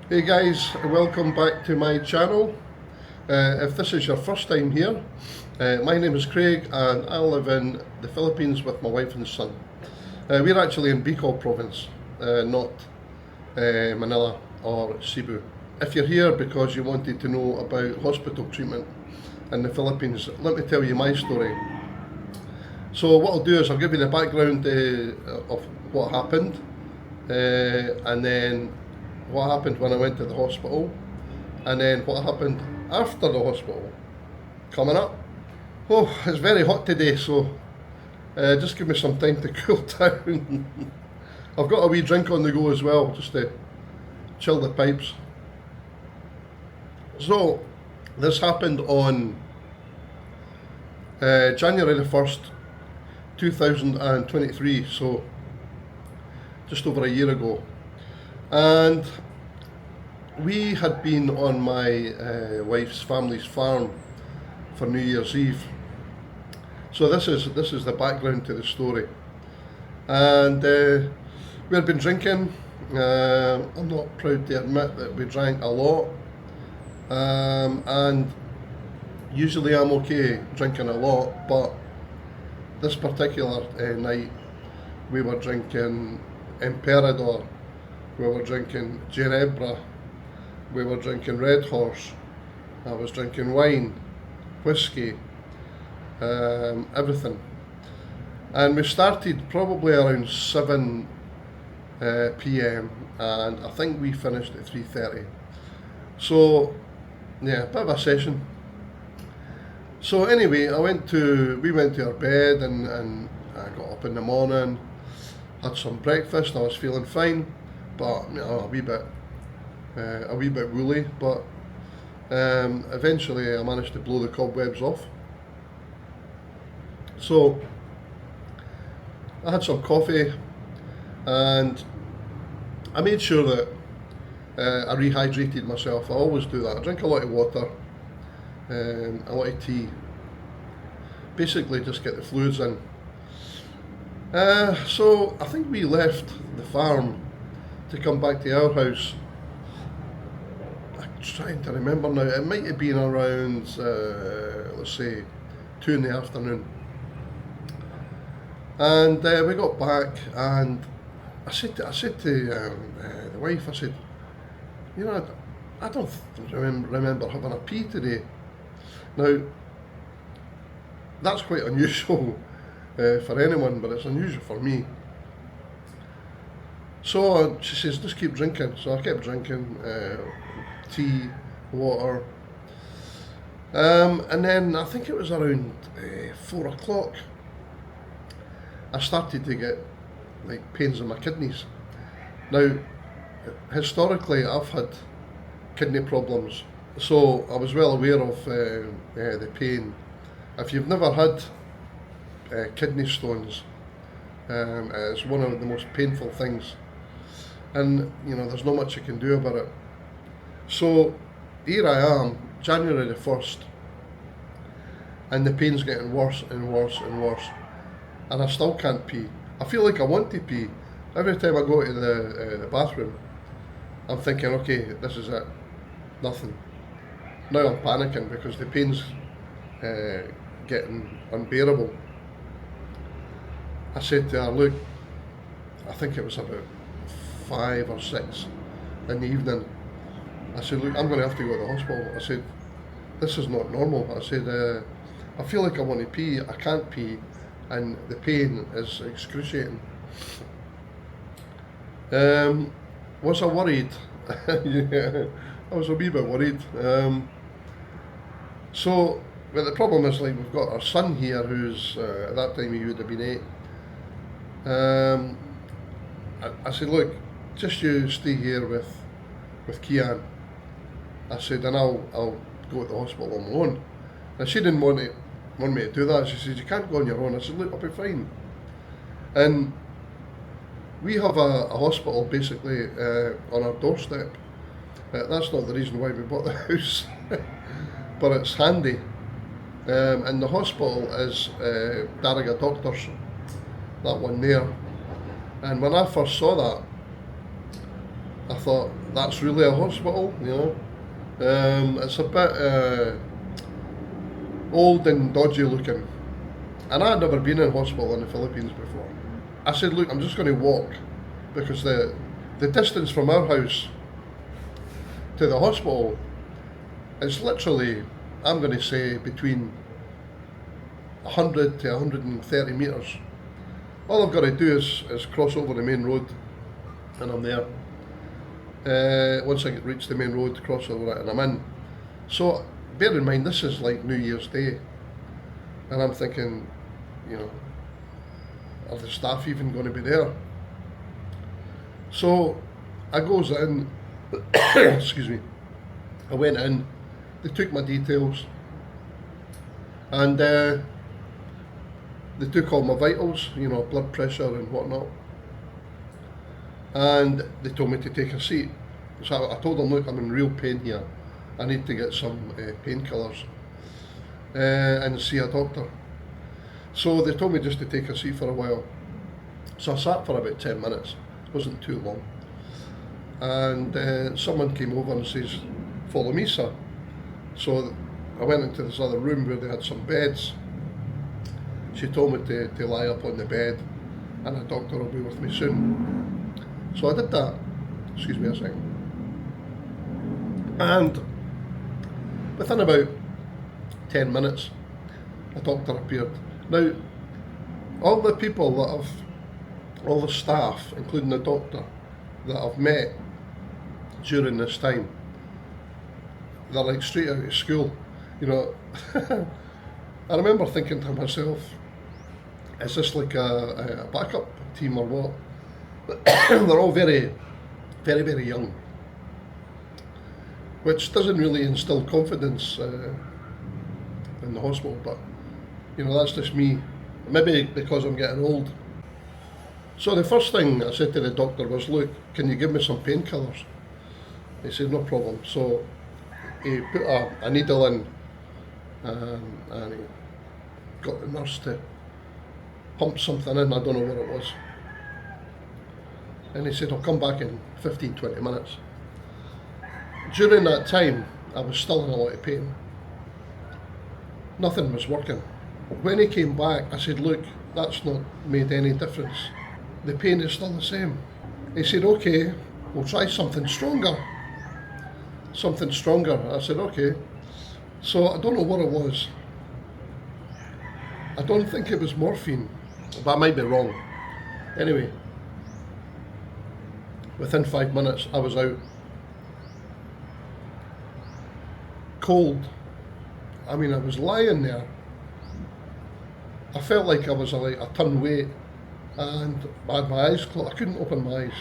Hey guys, welcome back to my channel. If this is your first time here, my name is Craig and I live in the Philippines with my wife and son. We're actually in Bicol province, not Manila or Cebu. If you're here because you wanted to know about hospital treatment in the Philippines, let me tell you my story. So what I'll do is I'll give you the background of what happened, and then what happened when I went to the hospital, and then what happened after the hospital. Coming up. Oh, it's very hot today, so just give me some time to cool down. I've got a wee drink on the go as well, just to chill the pipes. So, this happened on January the 1st, 2023, so just over a year ago. And we had been on my wife's family's farm for New Year's Eve. So this is the background to the story. And we had been drinking. I'm not proud to admit that we drank a lot. And usually I'm okay drinking a lot, but this particular night we were drinking Emperador, we were drinking Ginebra, we were drinking Red Horse, I was drinking wine, whiskey, everything. And we started probably around 7 p.m. and I think we finished at 3:30. So yeah, a bit of a session. So anyway, we went to our bed and I got up in the morning, had some breakfast, and I was feeling fine, but you know, a wee bit woolly, but eventually I managed to blow the cobwebs off. So I had some coffee and I made sure that I rehydrated myself. I always do that. I drink a lot of water, a lot of tea, basically just get the fluids in. So I think we left the farm to come back to our house. I'm trying to remember now, it might have been around, let's say, 2 in the afternoon. And we got back and I said to the wife, I said, you know, I don't remember having a pee today. Now, that's quite unusual for anyone, but it's unusual for me. So she says, just keep drinking. So I kept drinking tea, water. And then I think it was around 4 o'clock, I started to get like pains in my kidneys. Now, historically I've had kidney problems, so I was well aware of the pain. If you've never had kidney stones, it's one of the most painful things, and you know there's not much you can do about it. So here I am, January the 1st, and the pain's getting worse and worse and worse, and I still can't pee. I feel like I want to pee. Every time I go to the bathroom, I'm thinking, okay, this is it, nothing. Now I'm panicking because the pain's getting unbearable. I said to her, look, I think it was about 5 or 6 in the evening. I said, look, I'm going to have to go to the hospital. I said, this is not normal. I said, I feel like I want to pee, I can't pee, and the pain is excruciating. Was I worried? Yeah, I was a wee bit worried. So, but the problem is, like, we've got our son here who's, at that time he would have been 8. I said, look, just you stay here with Kian. I said, and I'll go to the hospital on my own. And she didn't want me to do that. She said, you can't go on your own. I said, look, I'll be fine. And we have a hospital basically on our doorstep. That's not the reason why we bought the house, but it's handy. And the hospital is Darriga Doctors, that one there. And when I first saw that, I thought, that's really a hospital, you know. It's a bit old and dodgy looking. And I'd never been in hospital in the Philippines before. I said, look, I'm just going to walk, because the distance from our house to the hospital is literally, I'm going to say, between 100 to 130 metres. All I've got to do is cross over the main road and I'm there. Once I reach the main road, cross over it and I'm in. So bear in mind, this is like New Year's Day. And I'm thinking, you know, are the staff even going to be there? So I goes in, excuse me, I went in, they took my details, and they took all my vitals, you know, blood pressure and whatnot, and they told me to take a seat. So I told them, look, I'm in real pain here, I need to get some painkillers and see a doctor. So they told me just to take a seat for a while. So I sat for about 10 minutes, it wasn't too long. And someone came over and says, follow me, sir. So I went into this other room where they had some beds. She told me to lie up on the bed and a doctor will be with me soon. So I did that. Excuse me a second. And within about 10 minutes, a doctor appeared. Now, all the people that all the staff, including the doctor, that I've met during this time, they're like straight out of school, you know. I remember thinking to myself, is this like a backup team or what? They're all very, very, very young, which doesn't really instill confidence in the hospital, but you know, that's just me, maybe because I'm getting old. So the first thing I said to the doctor was, look, can you give me some painkillers? He said, no problem. So he put a needle in and he got the nurse to pump something in, I don't know what it was. And he said, I'll come back in 15-20 minutes. During that time, I was still in a lot of pain. Nothing was working. When he came back, I said, look, that's not made any difference. The pain is still the same. He said, okay, we'll try something stronger. Something stronger. I said, okay. So I don't know what it was. I don't think it was morphine, but I might be wrong. Anyway, within 5 minutes, I was out. Cold. I mean, I was lying there. I felt like I was like a ton weight, and I had my eyes closed. I couldn't open my eyes.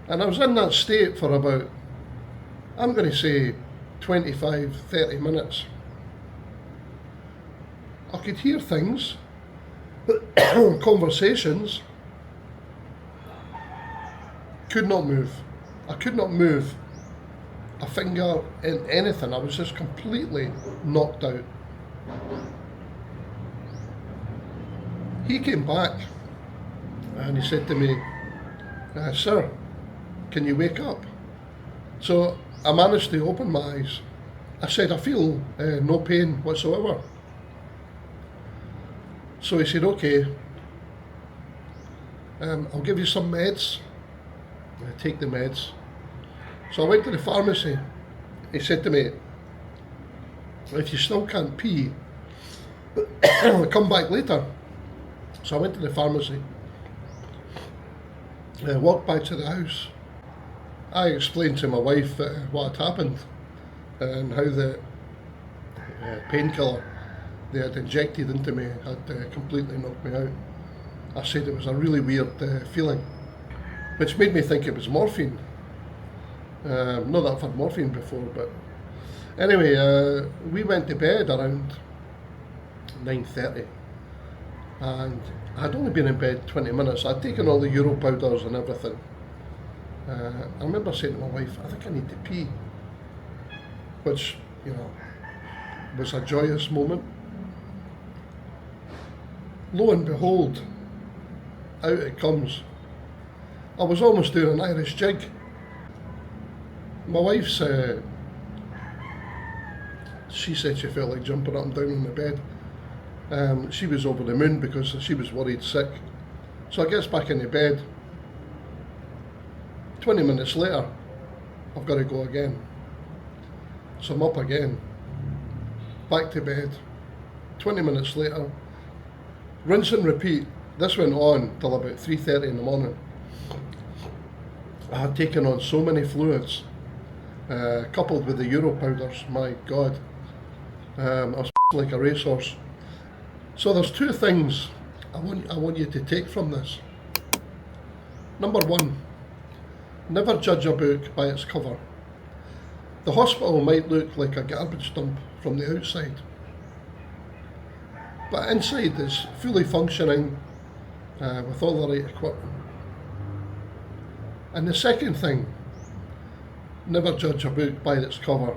And I was in that state for about, I'm going to say, 25, 30 minutes. I could hear things, conversations. Could not move. I could not move a finger in anything. I was just completely knocked out. He came back and he said to me, sir, can you wake up? So I managed to open my eyes. I said, I feel no pain whatsoever. So he said, okay, I'll give you some meds. I take the meds. So I went to the pharmacy. He said to me, if you still can't pee, come back later. So I went to the pharmacy. I walked back to the house. I explained to my wife what had happened and how the painkiller they had injected into me had completely knocked me out. I said it was a really weird feeling, which made me think it was morphine. Not that I've had morphine before, but anyway, we went to bed around 9:30, and I'd only been in bed 20 minutes. I'd taken all the Euro powders and everything. I remember saying to my wife, I think I need to pee, which, you know, was a joyous moment. Lo and behold, out it comes. I was almost doing an Irish jig. My wife's, she said she felt like jumping up and down on the bed. She was over the moon because she was worried sick. So I gets back in the bed. 20 minutes later, I've got to go again. So I'm up again, back to bed. 20 minutes later, rinse and repeat. This went on till about 3:30 in the morning. I had taken on so many fluids, coupled with the Euro powders, my God. I was like a racehorse. So there's two things I want you to take from this. Number one, never judge a book by its cover. The hospital might look like a garbage dump from the outside, but inside it's fully functioning with all the right equipment. And the second thing, never judge a book by its cover.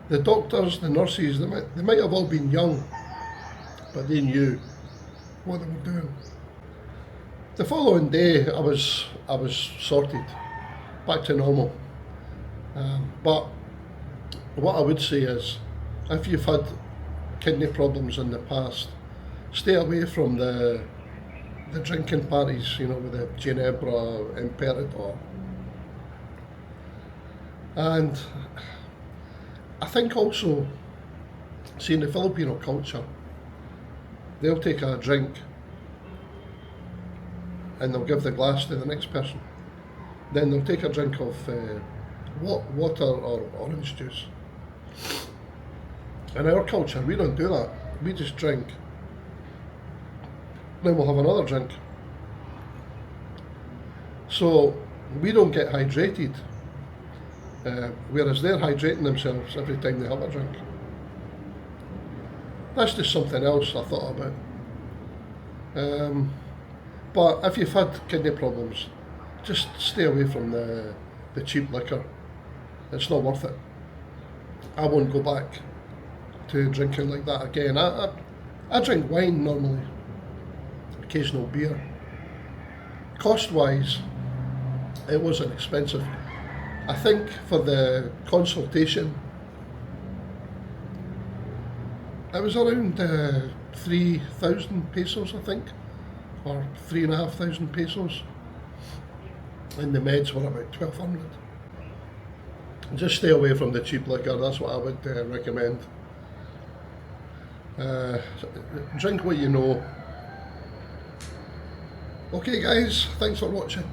The doctors, the nurses, they might have all been young, but they knew what they were doing. The following day, I was sorted, back to normal. But what I would say is, if you've had kidney problems in the past, stay away from the drinking parties, with the Ginebra, Imperator. And I think also, see, in the Filipino culture, they'll take a drink and they'll give the glass to the next person. Then they'll take a drink of water or orange juice. In our culture, we don't do that. We just drink. Then we'll have another drink. So we don't get hydrated, whereas they're hydrating themselves every time they have a drink. That's just something else I thought about. But if you've had kidney problems, just stay away from the cheap liquor. It's not worth it. I won't go back to drinking like that again. I drink wine normally, occasional beer. Cost-wise, it wasn't expensive. I think for the consultation, it was around 3,000 pesos, I think, or 3,500 pesos. And the meds were about 1,200. Just stay away from the cheap liquor, that's what I would recommend. Drink what you know. Okay guys, thanks for watching.